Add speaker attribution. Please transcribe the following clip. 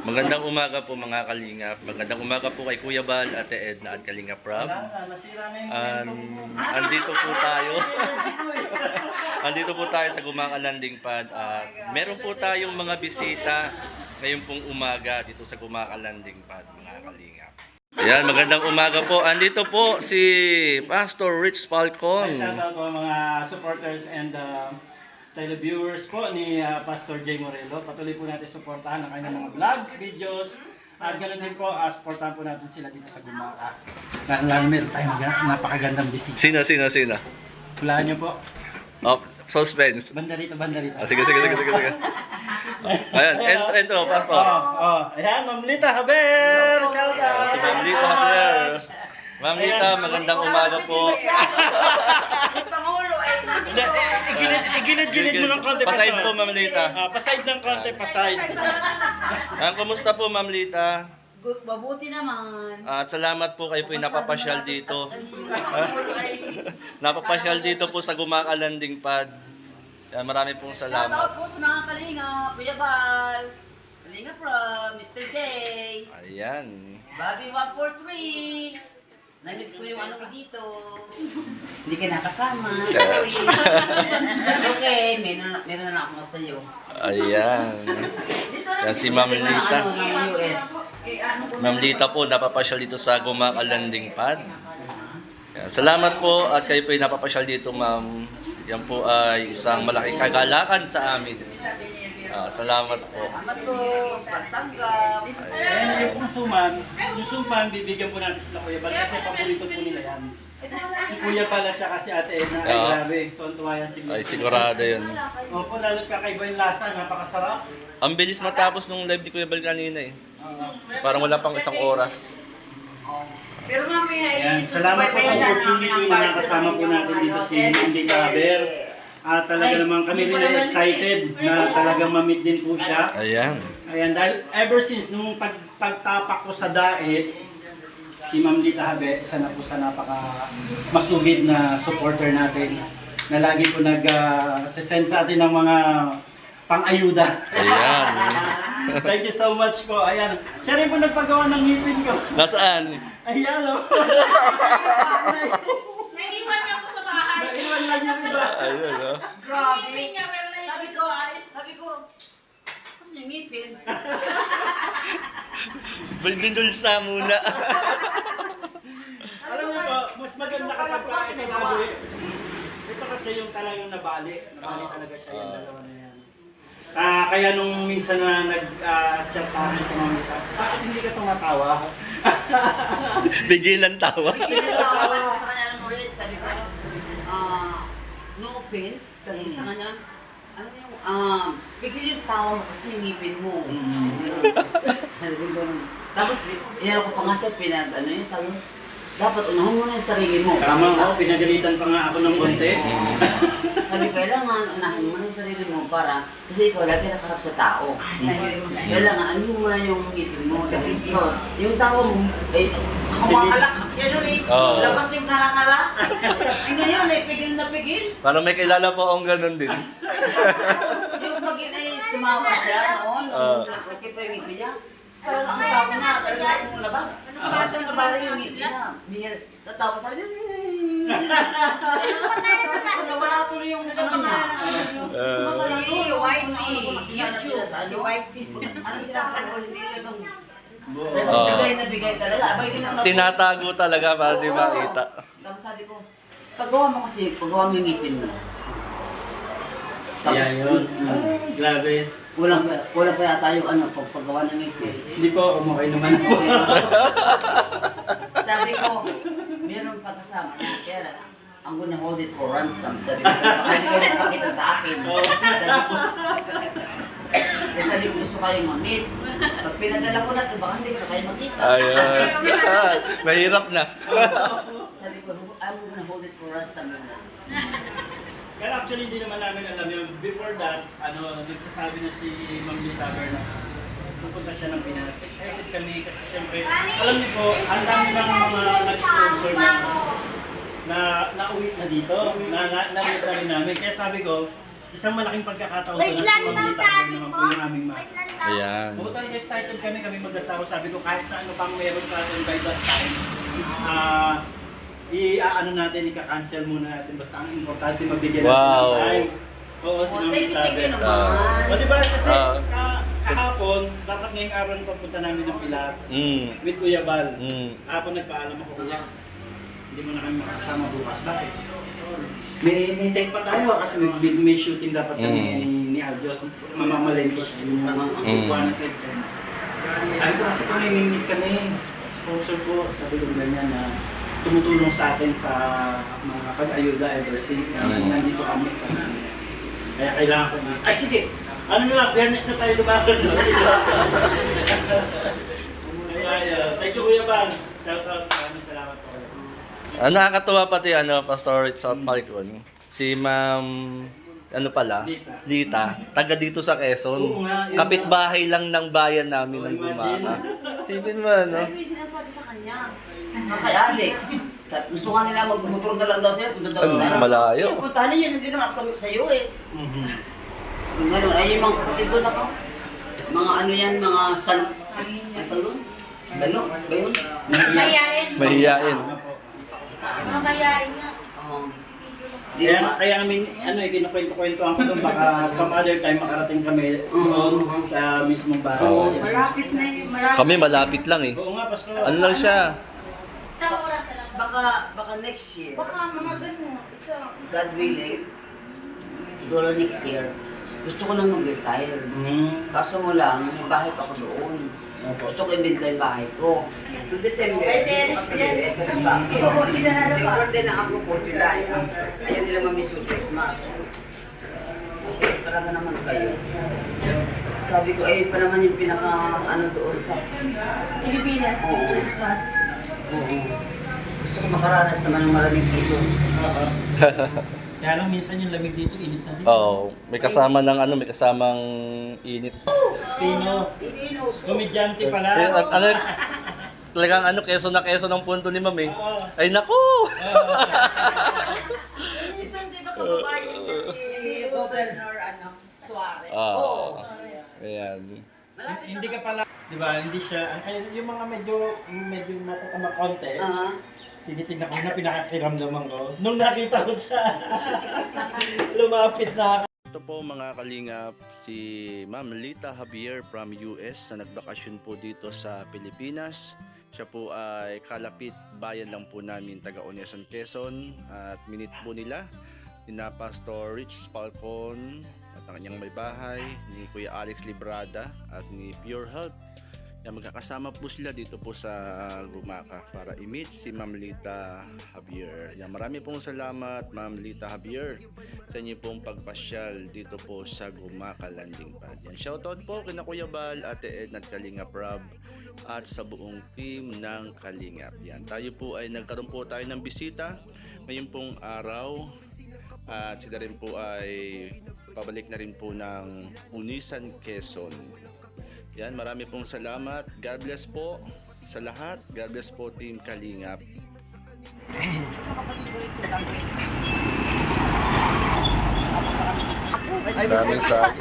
Speaker 1: Magandang umaga po mga kalingap. Magandang umaga po kay Kuya Bal, Ate Edna at Kalingap Rob. Andito po tayo. Andito po tayo sa Gumaka Landing Pad at meron po tayong mga bisita ngayong pong umaga dito sa Gumaka Landing Pad, mga kalingap. Ayan, magandang umaga po. Andito po si Pastor Rich Falcon.
Speaker 2: Shout out po mga supporters and televiewers po ni Pastor Jay Morelo. Patuloy po natin suportahan ang kanyang mga vlogs, videos. At ganoon din po, supportahan po natin sila dito sa Gumaka. Lalo meron tayong napakagandang bisita.
Speaker 1: Sino?
Speaker 2: Hulaan niyo po.
Speaker 1: Oh, suspense.
Speaker 2: Banda rito.
Speaker 1: Sige. Ayan, entro, Pastor.
Speaker 2: Ayan, Ma'am Lita Haber! Shout out!
Speaker 1: Si Ma'am Lita Haber. Ma'am Lita, magandang umaga po.
Speaker 2: Igilid mo ng konti.
Speaker 1: Paside po, Ma'am Lita.
Speaker 2: Paside ng konti, paside.
Speaker 1: Kumusta po, Ma'am Lita?
Speaker 3: Mabuti naman.
Speaker 1: At salamat po kayo po yung napapasyal dito. Napapasyal dito po sa Gumaka Landing Pad. Marami pong salamat.
Speaker 3: Shoutout po sa mga kalingap, Kuya Bal, Kalingap Rob, Mr. J,
Speaker 1: Ayan.
Speaker 3: Bobby 143. Namiss ko yung ano ko dito. Hindi ka nakasama. Sorry. That's okay. Meron na ako sa iyo.
Speaker 1: Ayan. Yan si Ma'am Lita. Ma'am Lita po, napapasyal dito sa Gumaka Landing Pad. Yan. Salamat po at kayo po yung napapasyal dito, Ma'am. Yan po ay isang malaking kagalakan sa amin. Salamat po.
Speaker 3: Salamat po. Pagtanggap.
Speaker 2: And yung suman, bibigyan po natin sila Kuya Bal kasi paborito po nila yan. Si Kuya Bal at saka si Ate Edna, ay grabe, tuwan-tuwa yan siguro.
Speaker 1: Ay, sigurado yun.
Speaker 2: Opo, lalo't kakaiba yung lasa, napakasarap.
Speaker 1: Ang bilis matapos nung live ni Kuya Bal kanina eh. Parang wala pang isang oras.
Speaker 3: Pero mamaya
Speaker 2: Ayan, salamat po sa opportunity na nakasama po natin dito si Lita Haber. At talaga naman kami rin excited na talagang ma-meet din po siya.
Speaker 1: Ayan.
Speaker 2: Ayan, dahil ever since nung pagtapak ko sa daet, si Ma'am Lita Haber, isa na po sa napaka-masugid na supporter natin na lagi po nag-send sa atin ng mga pang-ayuda.
Speaker 1: Ayan.
Speaker 2: Thank you so much po. Ayan, siya rin po nagpagawa ng ngipin ko.
Speaker 1: Nasaan?
Speaker 2: Ayan o.
Speaker 4: Naiwan niya po sa bahay.
Speaker 2: Naiwan lang yung iba.
Speaker 1: Ayun, oh.
Speaker 3: Grabe.
Speaker 4: Ngipin niya, pero
Speaker 3: Sabi
Speaker 4: naiwan
Speaker 3: ko,
Speaker 4: sa bahay.
Speaker 3: kasi yung ngipin.
Speaker 1: Bindulsa muna.
Speaker 2: Alam mo po, mas maganda kapag ito nabali. Ito kasi yung talagang nabali. Nabali talaga siya yung dalawa na yan. Kaya nung minsan na nag-chat sa akin sa mga Lita, bakit hindi ka tumatawa?
Speaker 1: Bigilan tawa.
Speaker 3: Sabi ko sa kanya ng ulit, sabi ko, no offense, sabi ko sa kanya, ano yung, bigil yung tawa mo kasi yung ngipin mo. Sabi ko gano'n. Tapos, yan ako pa nga siya, ano yung tawag, dapat unahan mo na yung sarili mo.
Speaker 2: Tama ko, pinagalitan pa nga ako ng konti.
Speaker 3: Sabi ko, kailangan unahan mo na yung sarili mo para, kasi ikaw lagi nakarap sa tao. Kailangan, ano mo na yung ngipin mo. So, yung tao mo, kumakalak, gano'n eh.
Speaker 1: Oo.
Speaker 3: Labas yung kalak-kalak. Ngayon eh, pigil na pigil.
Speaker 1: Parang may kilala po akong ganun din.
Speaker 3: Yung pag ay tumawa siya noon, nakikita yung ngipin niya. Talaga ang tao na, talaga natin mong labas. Bakit yung nabali yung ngipin niya? Bigyan, tatawa sabi niya, nawala tuloy yung ano niya. Si Whitey, YouTube, si Whitey. Ano sila, hindi talagang bigay na bigay talaga. Abay din ang
Speaker 1: Tinatago talaga para di makita.
Speaker 3: Tapos sabi ko, paggawa mo kasi, paggawa mo yung ngipin mo.
Speaker 2: Kaya yun. Grabe.
Speaker 3: Kulang pa yata yung ano, paggawa ng ngipin.
Speaker 2: Hindi po, okay naman po.
Speaker 3: Sabi ko, meron pa kasama na, kaya I'm gonna hold it for ransom. Sabi ko, baka hindi kayo nagpakita sa akin. Sabi ko, gusto kayong ma-meet. Pag pinadala ko na ito, baka hindi ko na kayo makita.
Speaker 1: Ayun. Mahirap na.
Speaker 3: Sabi ko, I'm gonna hold it for ransom.
Speaker 2: Pero actually, hindi naman namin alam yun. Before that, nagsasabi na si Ma'am Lita Haber na pupunta siya ng Pinas. Excited kami kasi syempre, alam niyo po, ang dami ng mga nag-sponsor na nauwi na dito, na-meet namin. Kaya sabi ko, isang malaking pagkakataon
Speaker 5: Wait
Speaker 2: to na
Speaker 5: lang
Speaker 2: si Ma'am
Speaker 5: daw,
Speaker 2: Lita
Speaker 5: sabi
Speaker 2: naman
Speaker 5: ko.
Speaker 2: po yung aming ma.
Speaker 5: Wait lang daw.
Speaker 1: Ayan.
Speaker 2: Oo, talaga excited kami mag-asawa. Sabi ko kahit na ano pang meron sa atin by that time, i-ano natin, ika-cancel muna natin. Basta ang importante magbigyan natin
Speaker 1: Wow.
Speaker 2: ng time. Oo, si Ma'am
Speaker 3: Thank
Speaker 2: Lita.
Speaker 3: you naman.
Speaker 2: O diba kasi
Speaker 1: Ah.
Speaker 2: kahapon, dapat ngayong araw na papunta namin ng Pilar with Kuya Bal. Kahapon nagpaalam ako, Kuya, hindi mo na kami makasama bukas. Bakit? May take pa tayo kasi may shooting dapat kami ni Aljos. Mamamalengke siya. Yung kukuha ng sex. Sabi ko kasi kung may kami, sponsor ko, sabi ko ganyan na tumutulong sa atin sa mga pag-ayuda ever since na nandito kami. Kaya kailangan ko na. Ay sige! Ano na lang, fairness na tayo lumakad. Kaya, thank you Kuya Bang. Shout out. Maraming salamat po.
Speaker 1: Nakakatuwa pati Pastor sa Falcon. Si Ma'am ano pala? Lita. Taga dito sa Quezon.
Speaker 2: Oo nga, yun
Speaker 1: Kapitbahay lang ng bayan namin ng Gumaka. Sipin mo ano?
Speaker 3: Ano yung sinasabi sa kanya? Kay Alex. Gusto nga nila magmotor na lang daw sila. Punta daw sila.
Speaker 1: Malayo.
Speaker 3: Sige, puntahan niyo. Hindi naman ako sa US. Yung gano'n. Ay, yung mga kapatid ko na ko. Mga ano yan, mga san... Ang talon? Gano'n? Ba yun?
Speaker 4: Mahihain.
Speaker 1: Mahiyain.
Speaker 4: Mga mahihain nga.
Speaker 3: Oo. Di ba?
Speaker 2: Kaya kami, kinukwento-kwentuhan ko doon, baka some other time makarating kami doon sa mismong bahay.
Speaker 3: Malapit na yun. Malapit.
Speaker 1: Kami malapit lang eh.
Speaker 2: Oo nga, Pastor.
Speaker 1: Ano lang siya?
Speaker 4: Isang oras na lang.
Speaker 3: Baka next year.
Speaker 4: Baka mga ganun.
Speaker 3: God willing. Siguro next year. Gusto ko nang mag-retire. Kaso mo lang, may bahay pa ako doon. Gusto ko ibenta yung bahay ko. Noong December, dito kasi US na ba? Siguro din ang ako po, ayaw nila mamiss yung Christmas. Para na naman kayo. Sabi ko, pa naman yung pinaka, ano doon sa...
Speaker 4: Pilipinas.
Speaker 3: Oo.
Speaker 4: Christmas.
Speaker 3: Oo. Gusto ko makaranas naman ng malamig dito.
Speaker 2: Kaya lang minsan yung lamig dito, init na din.
Speaker 1: Oo. May kasama ng may kasamang init.
Speaker 2: Pino, komedyante pala.
Speaker 1: Talagang keso na keso ng punto ni Ma'am eh. Ay naku!
Speaker 4: Minsan di ba kababayan niya si Governor Suarez?
Speaker 1: Oo. Ayan.
Speaker 2: Hindi ka pala, di ba, hindi siya, yung mga medyo matatama konti, tinitignan ko na pinakakiramdaman ko. Nung nakita ko siya, lumapit na ako.
Speaker 1: Ito po mga kalingap, si Ma'am Lita Javier from US na nagbakasyon po dito sa Pilipinas. Siya po ay kalapit bayan lang po namin, taga Onesan, Quezon. At minit po nila ni Pastor Rich Falcon at ang kanyang may bahay, ni Kuya Alex Librada at ni Pure Health. Yan, magkakasama po sila dito po sa Gumaka para i-meet si Ma'am Lita Javier. Yan, marami pong salamat Ma'am Lita Javier sa inyo pong pagpasyal dito po sa Gumaka Landing Pad. Yan, shoutout po kina Kuya Bal, Ate Edna at Kalingap Rob at sa buong team ng Kalingap. Yan, tayo po ay nagkaroon po tayo ng bisita ngayon pong araw at sila rin po ay pabalik na rin po ng Unisan, Quezon. Yan, marami pong salamat. God bless po sa lahat. God bless po Team Kalingap. Maraming salamat.